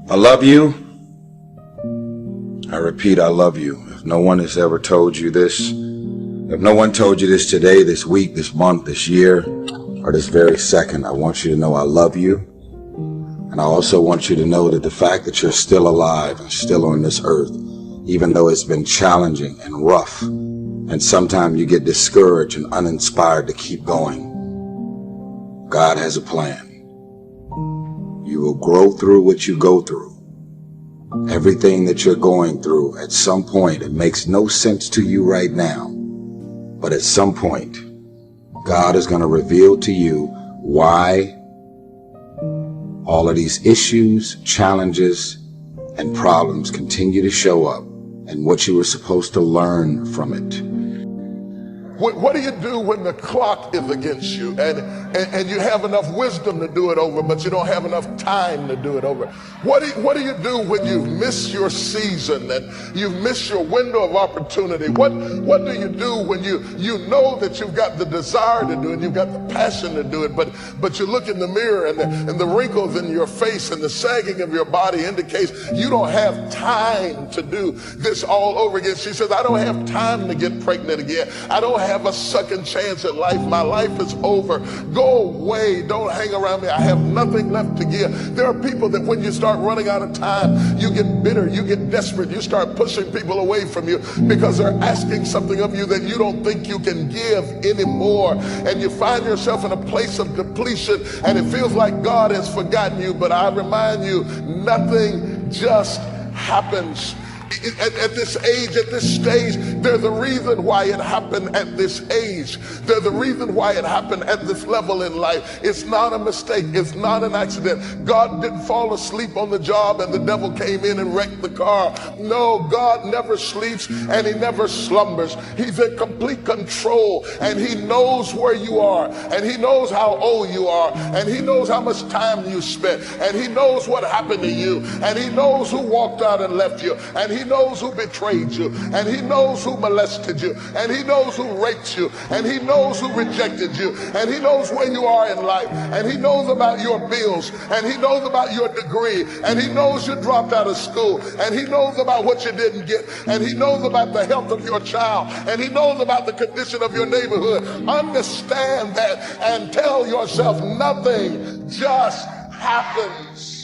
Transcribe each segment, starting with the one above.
I love you. I repeat, I love you. If no one has ever told you this, if no one told you this today, this week, this month, this year, or this very second, I want you to know I love you. And I also want you to know that the fact that you're still alive and still on this earth, even though it's been challenging and rough, and sometimes you get discouraged and uninspired to keep going, God has a plan. You will grow through what you go through. Everything that you're going through, at some point, it makes no sense to you right now. But at some point, God is going to reveal to you why all of these issues, challenges, and problems continue to show up, and what you were supposed to learn from it. What do you do when the clock is against you and you have enough wisdom to do it over, but you don't have enough time to do it over? What do you do when you miss your season and you miss your window of opportunity? What do you do when you know that you've got the desire to do it, you've got the passion to do it, but you look in the mirror and the wrinkles in your face and the sagging of your body indicates you don't have time to do this all over again. She says, I don't have time to get pregnant again. I don't have a second chance at life. My life is over. Go away. Don't hang around me. I have nothing left to give. There are people that when you start running out of time, you get bitter, you get desperate, you start pushing people away from you because they're asking something of you that you don't think you can give anymore. And you find yourself in a place of depletion and it feels like God has forgotten you. But I remind you, nothing just happens. At this age, at this stage, there's a reason why it happened at this age. There's a reason why it happened at this level in life. It's not a mistake. It's not an accident. God didn't fall asleep on the job and the devil came in and wrecked the car. No, God never sleeps and he never slumbers. He's in complete control and he knows where you are and he knows how old you are and he knows how much time you spent and he knows what happened to you and he knows who walked out and left you and he knows who betrayed you, and he knows who molested you, and he knows who raped you, and he knows who rejected you, and he knows where you are in life, and he knows about your bills, and he knows about your degree, and he knows you dropped out of school, and he knows about what you didn't get, and he knows about the health of your child, and he knows about the condition of your neighborhood. Understand that and tell yourself nothing just happens.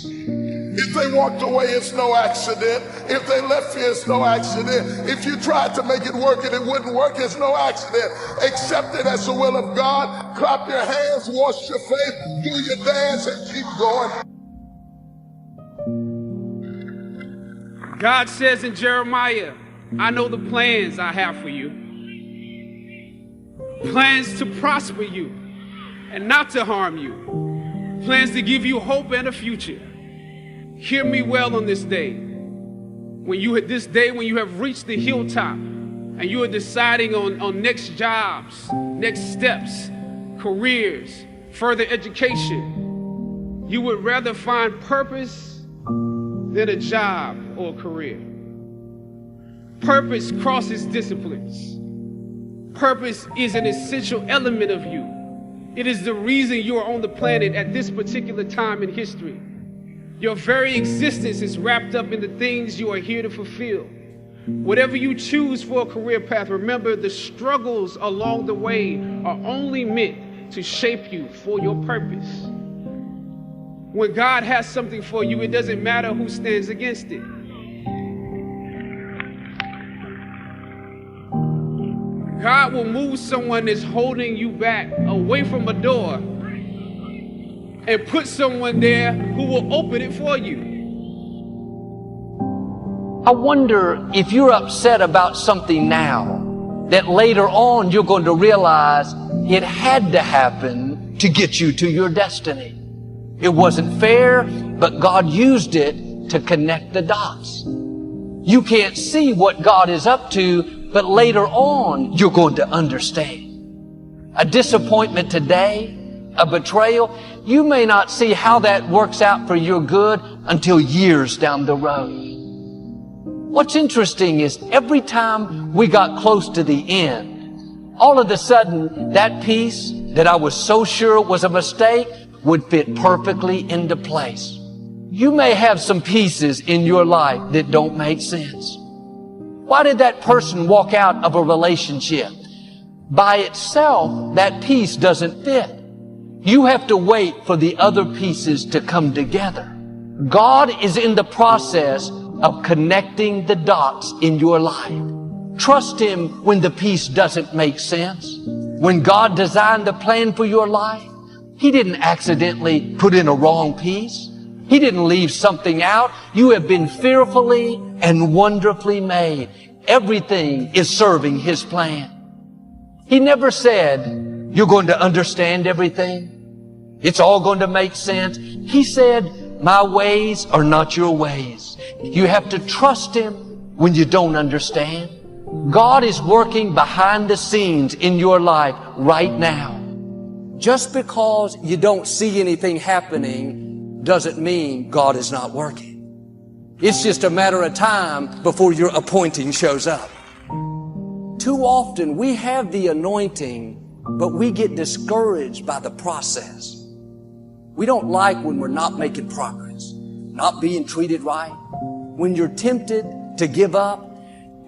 If they walked away, it's no accident. If they left you, it's no accident. If you tried to make it work and it wouldn't work, it's no accident. Accept it as the will of God. Clap your hands, wash your face, do your dance, and keep going. God says in Jeremiah, I know the plans I have for you. Plans to prosper you and not to harm you. Plans to give you hope and a future. Hear me well on this day. When you have reached the hilltop and you are deciding on next jobs, next steps, careers, further education, you would rather find purpose than a job or a career. Purpose crosses disciplines. Purpose is an essential element of you. It is the reason you are on the planet at this particular time in history. Your very existence is wrapped up in the things you are here to fulfill. Whatever you choose for a career path, remember the struggles along the way are only meant to shape you for your purpose. When God has something for you, it doesn't matter who stands against it. God will move someone that's holding you back away from a door and put someone there who will open it for you. I wonder if you're upset about something now that later on you're going to realize it had to happen to get you to your destiny. It wasn't fair, but God used it to connect the dots. You can't see what God is up to, but later on you're going to understand. A disappointment today, a betrayal, you may not see how that works out for your good until years down the road. What's interesting is every time we got close to the end, all of a sudden that peace, that I was so sure was a mistake would fit perfectly into place. You may have some pieces in your life that don't make sense. Why did that person walk out of a relationship? By itself, that piece doesn't fit. You have to wait for the other pieces to come together. God is in the process of connecting the dots in your life. Trust Him when the piece doesn't make sense. When God designed the plan for your life, He didn't accidentally put in a wrong piece. He didn't leave something out. You have been fearfully and wonderfully made. Everything is serving His plan. He never said, you're going to understand everything. It's all going to make sense. He said, my ways are not your ways. You have to trust Him when you don't understand. God is working behind the scenes in your life right now. Just because you don't see anything happening doesn't mean God is not working. It's just a matter of time before your appointing shows up. Too often we have the anointing, but we get discouraged by the process. We don't like when we're not making progress, not being treated right. When you're tempted to give up,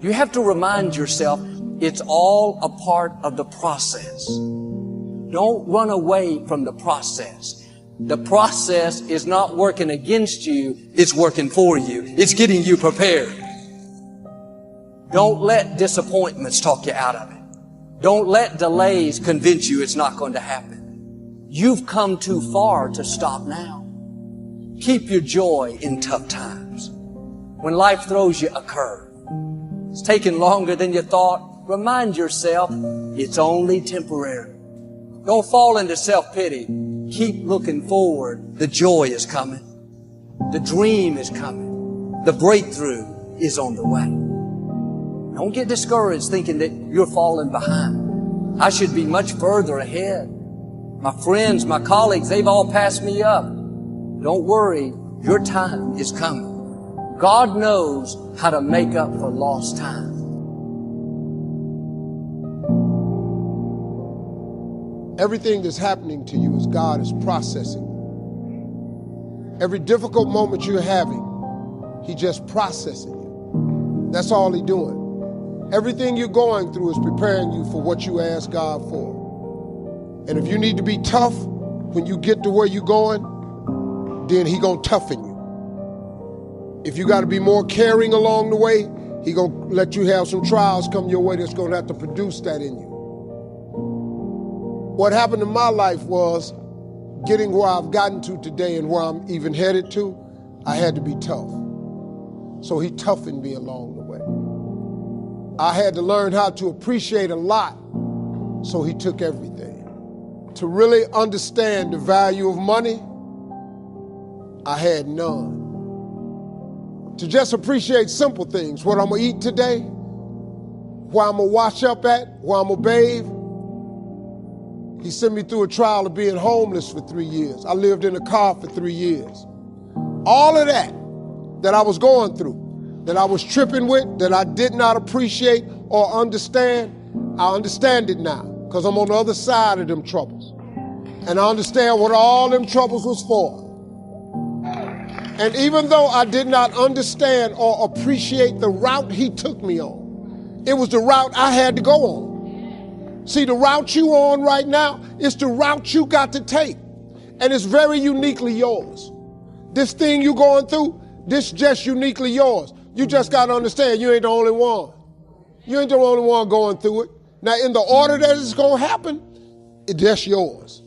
you have to remind yourself it's all a part of the process. Don't run away from the process. The process is not working against you, it's working for you. It's getting you prepared. Don't let disappointments talk you out of it. Don't let delays convince you it's not going to happen. You've come too far to stop now. Keep your joy in tough times. When life throws you a curve, it's taking longer than you thought, remind yourself it's only temporary. Don't fall into self-pity. Keep looking forward. The joy is coming. The dream is coming. The breakthrough is on the way. Don't get discouraged thinking that you're falling behind. I should be much further ahead. My friends, my colleagues, they've all passed me up. Don't worry, your time is coming. God knows how to make up for lost time. Everything that's happening to you is God is processing. Every difficult moment you're having, He just processing you. That's all He's doing. Everything you're going through is preparing you for what you ask God for. And if you need to be tough when you get to where you're going, then He gonna toughen you. If you got to be more caring along the way, He gonna let you have some trials come your way that's gonna have to produce that in you. What happened in my life was getting where I've gotten to today and where I'm even headed to, I had to be tough. So He toughened me along the way. I had to learn how to appreciate a lot, so He took everything. To really understand the value of money, I had none. To just appreciate simple things, what I'm gonna eat today, where I'm gonna wash up at, where I'm gonna bathe. He sent me through a trial of being homeless for 3 years. I lived in a car for 3 years. All of that I was going through, that I was tripping with, that I did not appreciate or understand, I understand it now, because I'm on the other side of them troubles. And I understand what all them troubles was for. And even though I did not understand or appreciate the route He took me on, it was the route I had to go on. See, the route you on right now is the route you got to take. And it's very uniquely yours. This thing you going through, this just uniquely yours. You just got to understand you ain't the only one. You ain't the only one going through it. Now, in the order that it's going to happen, it's just yours.